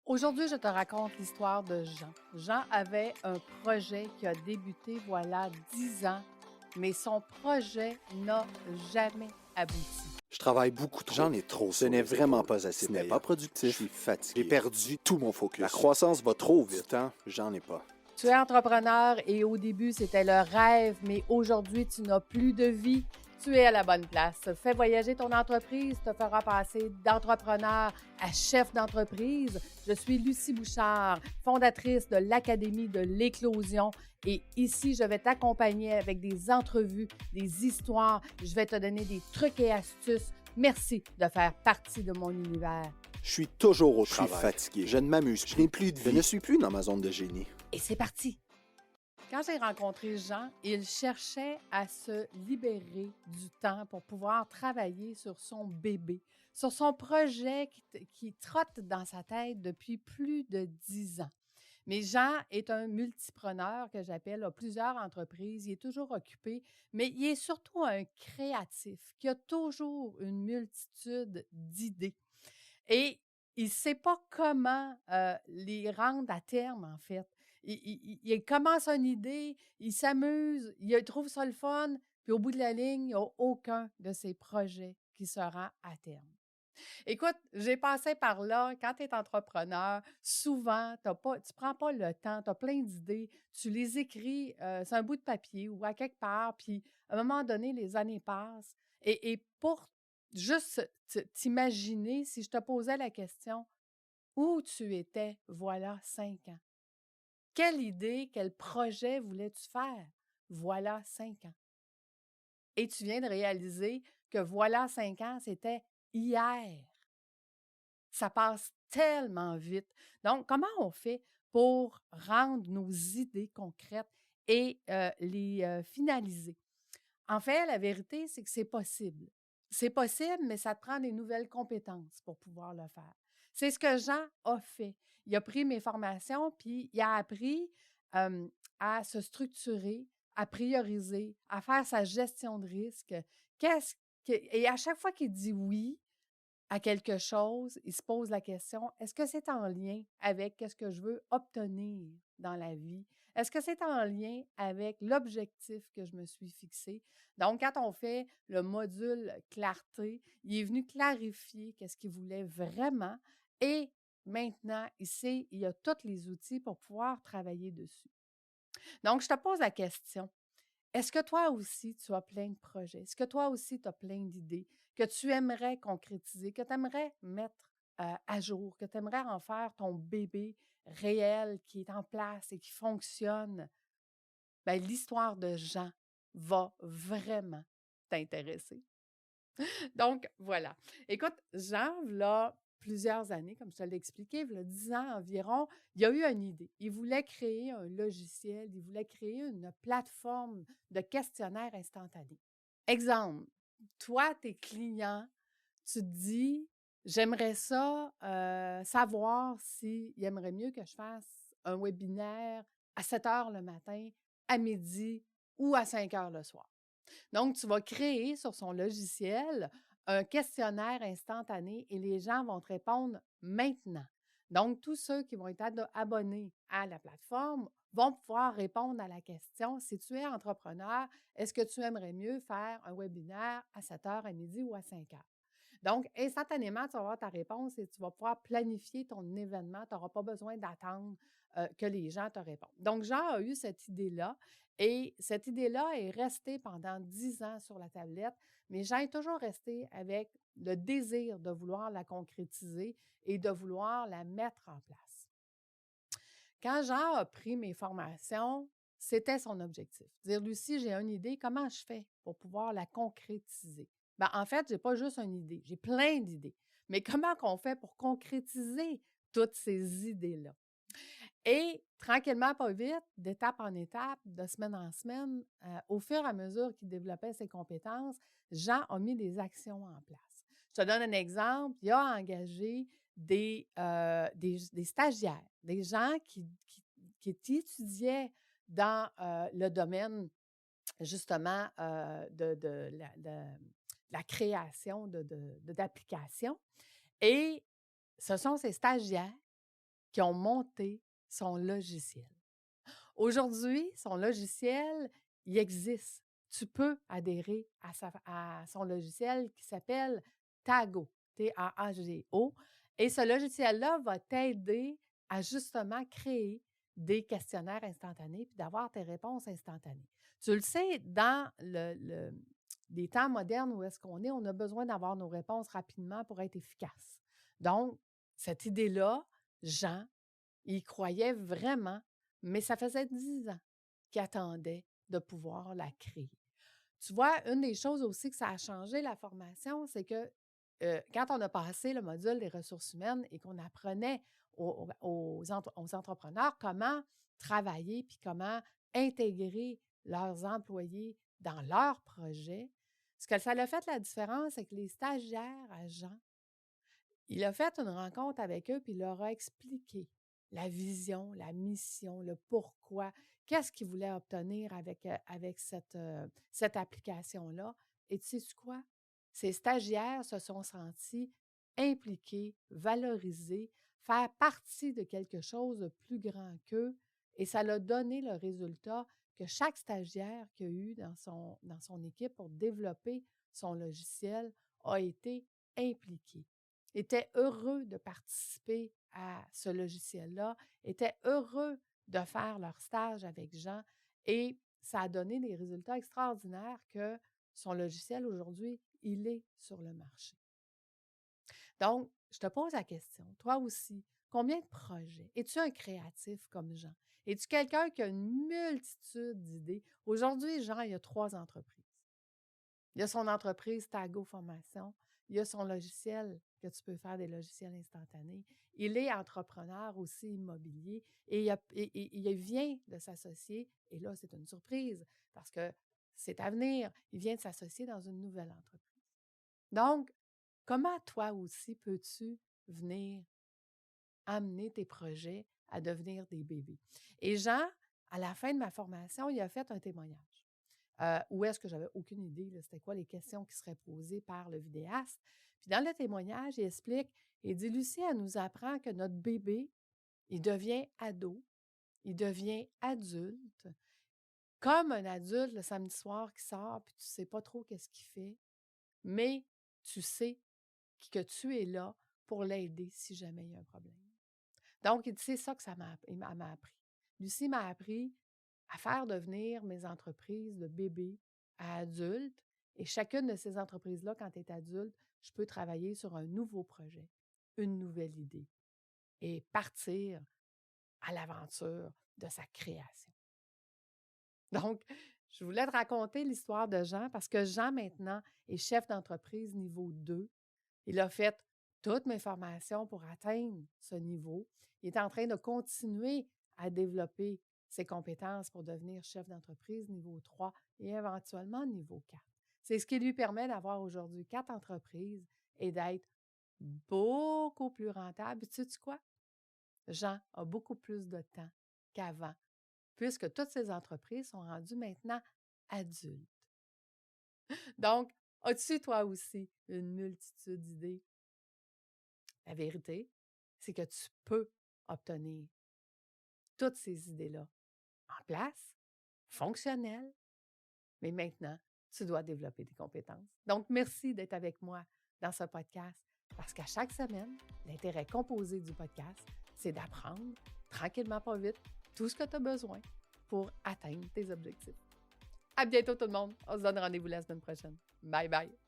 Aujourd'hui, je te raconte l'histoire de Jean. Jean avait un projet qui a débuté voilà 10 ans, mais son projet n'a jamais abouti. Je travaille beaucoup trop. J'en ai trop Ce sur n'est les vraiment épaules. pas assez Ce n'est payant. pas productif. Je suis J'ai fatigué. perdu tout mon focus. La croissance va trop Du vite. temps, j'en ai pas. Tu es entrepreneur et au début, c'était le rêve, mais aujourd'hui, tu n'as plus de vie. Tu es à la bonne place. Fais voyager ton entreprise, te fera passer d'entrepreneur à chef d'entreprise. Je suis Lucie Bouchard, fondatrice de l'Académie de l'éclosion. Et ici, je vais t'accompagner avec des entrevues, des histoires. Je vais te donner des trucs et astuces. Merci de faire partie de mon univers. Je suis toujours au Je suis travail. fatigué. Je ne m'amuse. Je n'ai plus de Je vie. ne suis plus dans ma zone de génie. Et c'est parti! Quand j'ai rencontré Jean, il cherchait à se libérer du temps pour pouvoir travailler sur son bébé, sur son projet qui trotte dans sa tête depuis plus de 10 ans. Mais Jean est un multipreneur que j'appelle, a plusieurs entreprises, il est toujours occupé, mais il est surtout un créatif qui a toujours une multitude d'idées. Et il ne sait pas comment les rendre à terme, en fait. Il commence une idée, il s'amuse, il trouve ça le fun, puis au bout de la ligne, il n'y a aucun de ses projets qui se rend à terme. Écoute, j'ai passé par là. Quand tu es entrepreneur, souvent, tu ne prends pas le temps, tu as plein d'idées, tu les écris sur un bout de papier ou à quelque part, puis à un moment donné, les années passent. Et pour juste t'imaginer, si je te posais la question, où tu étais, voilà 5 ans? Quelle idée, quel projet voulais-tu faire? Voilà 5 ans. Et tu viens de réaliser que voilà 5 ans, c'était hier. Ça passe tellement vite. Donc, comment on fait pour rendre nos idées concrètes et les finaliser? En fait, la vérité, c'est que c'est possible. C'est possible, mais ça te prend des nouvelles compétences pour pouvoir le faire. C'est ce que Jean a fait. Il a pris mes formations, puis il a appris euh, à se structurer, à prioriser, à faire sa gestion de risque. Et à chaque fois qu'il dit oui, à quelque chose, il se pose la question, est-ce que c'est en lien avec ce que je veux obtenir dans la vie? Est-ce que c'est en lien avec l'objectif que je me suis fixé? Donc, quand on fait le module clarté, il est venu clarifier qu'est-ce qu'il voulait vraiment et maintenant, il sait, il a tous les outils pour pouvoir travailler dessus. Donc, je te pose la question, est-ce que toi aussi, tu as plein de projets? Est-ce que toi aussi, tu as plein d'idées que tu aimerais concrétiser, que tu aimerais mettre à jour, que tu aimerais en faire ton bébé réel qui est en place et qui fonctionne? Bien, l'histoire de Jean va vraiment t'intéresser. Donc, voilà. Écoute, Jean, là, plusieurs années, comme je te l'ai expliqué, il 10 ans environ, il a eu une idée. Il voulait créer un logiciel, il voulait créer une plateforme de questionnaire instantané. Exemple, toi, tes clients, tu te dis, j'aimerais ça savoir s'ils aimeraient mieux que je fasse un webinaire à 7 heures le matin, à midi ou à 5 heures le soir. Donc, tu vas créer sur son logiciel un questionnaire instantané et les gens vont te répondre maintenant. Donc, tous ceux qui vont être abonnés à la plateforme vont pouvoir répondre à la question, si tu es entrepreneur, est-ce que tu aimerais mieux faire un webinaire à 7 heures, à midi ou à 5 heures? Donc, instantanément, tu vas avoir ta réponse et tu vas pouvoir planifier ton événement. Tu n'auras pas besoin d'attendre que les gens te répondent. Donc, Jean a eu cette idée-là et cette idée-là est restée pendant 10 ans sur la tablette, mais Jean est toujours resté avec le désir de vouloir la concrétiser et de vouloir la mettre en place. Quand Jean a pris mes formations, c'était son objectif. Dire, Lucie, j'ai une idée, comment je fais pour pouvoir la concrétiser? Ben, en fait, je n'ai pas juste une idée, j'ai plein d'idées. Mais comment qu'on fait pour concrétiser toutes ces idées-là? Et tranquillement, pas vite, d'étape en étape, de semaine en semaine, au fur et à mesure qu'il développait ses compétences, Jean a mis des actions en place. Je te donne un exemple. Il a engagé des stagiaires, des gens qui étudiaient dans le domaine, justement, de la création d'applications. Et ce sont ces stagiaires qui ont monté son logiciel. Aujourd'hui, son logiciel, il existe. Tu peux adhérer à son logiciel qui s'appelle Taago, Taago. Et ce logiciel-là va t'aider à justement créer des questionnaires instantanés puis d'avoir tes réponses instantanées. Tu le sais, dans les temps modernes où est-ce qu'on est, on a besoin d'avoir nos réponses rapidement pour être efficace. Donc, cette idée-là, Jean, il croyait vraiment, mais ça faisait 10 ans qu'il attendait de pouvoir la créer. Tu vois, une des choses aussi que ça a changé la formation, c'est que quand on a passé le module des ressources humaines et qu'on apprenait aux entrepreneurs comment travailler puis comment intégrer leurs employés dans leurs projets, ce que ça a fait la différence, c'est que les stagiaires à Jean, il a fait une rencontre avec eux puis il leur a expliqué la vision, la mission, le pourquoi, qu'est-ce qu'ils voulaient obtenir avec cette application-là. Et tu sais quoi? Ces stagiaires se sont sentis impliqués, valorisés, faire partie de quelque chose de plus grand qu'eux. Et ça leur a donné le résultat que chaque stagiaire qu'il y a eu dans son équipe pour développer son logiciel a été impliqué, était heureux de participer à ce logiciel-là, était heureux de faire leur stage avec Jean et ça a donné des résultats extraordinaires que son logiciel aujourd'hui, il est sur le marché. Donc, je te pose la question, toi aussi, combien de projets? Es-tu un créatif comme Jean? Es-tu quelqu'un qui a une multitude d'idées? Aujourd'hui, Jean, il y a 3 entreprises. Il y a son entreprise Taago Formation. Il y a son logiciel que tu peux faire des logiciels instantanés. Il est entrepreneur aussi immobilier et il vient de s'associer, et là, c'est une surprise parce que c'est à venir, il vient de s'associer dans une nouvelle entreprise. Donc, comment toi aussi peux-tu venir amener tes projets à devenir des bébés? Et Jean, à la fin de ma formation, il a fait un témoignage. Où est-ce que j'avais aucune idée, c'était quoi les questions qui seraient posées par le vidéaste. Puis dans le témoignage, il explique, il dit, Lucie, elle nous apprend que notre bébé, il devient ado, il devient adulte, comme un adulte le samedi soir qui sort, puis tu ne sais pas trop qu'est-ce qu'il fait, mais tu sais que tu es là pour l'aider si jamais il y a un problème. Donc, il dit, c'est ça que elle m'a appris. Lucie m'a appris à faire devenir mes entreprises de bébés à adultes. Et chacune de ces entreprises-là, quand tu es adulte, je peux travailler sur un nouveau projet, une nouvelle idée et partir à l'aventure de sa création. Donc, je voulais te raconter l'histoire de Jean parce que Jean, maintenant, est chef d'entreprise niveau 2. Il a fait toutes mes formations pour atteindre ce niveau. Il est en train de continuer à développer ses compétences pour devenir chef d'entreprise niveau 3 et éventuellement niveau 4. C'est ce qui lui permet d'avoir aujourd'hui 4 entreprises et d'être beaucoup plus rentable. Et tu sais quoi? Jean a beaucoup plus de temps qu'avant, puisque toutes ces entreprises sont rendues maintenant adultes. Donc, as-tu toi aussi une multitude d'idées? La vérité, c'est que tu peux obtenir toutes ces idées-là en place, fonctionnelles, mais maintenant, tu dois développer tes compétences. Donc, merci d'être avec moi dans ce podcast parce qu'à chaque semaine, l'intérêt composé du podcast, c'est d'apprendre tranquillement, pas vite, tout ce que tu as besoin pour atteindre tes objectifs. À bientôt tout le monde. On se donne rendez-vous la semaine prochaine. Bye bye.